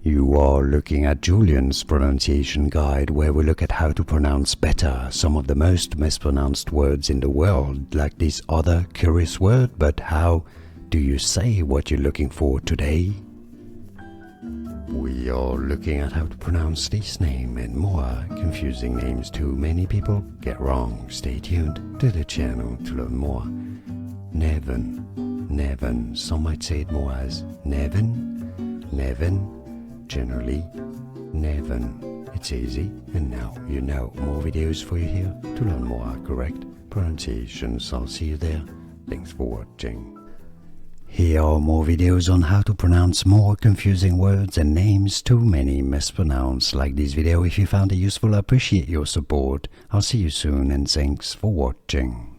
You are looking at Julian's pronunciation guide, where we look at how to pronounce better some of the most mispronounced words in the world, like this other curious word. But how do you say what you're looking for today? We are looking at how to pronounce this name and more confusing names too many people get wrong. Stay tuned to the channel to learn more. Nevin, Nevin. Some might say it more as Nevin, Nevin. Generally, Nevin. It's easy, and now you know. More videos for you here to learn more correct pronunciations. I'll see you there. Thanks for watching. Here are more videos on how to pronounce more confusing words and names too many mispronounced. Like this video if you found it useful. I appreciate your support. I'll see you soon, and thanks for watching.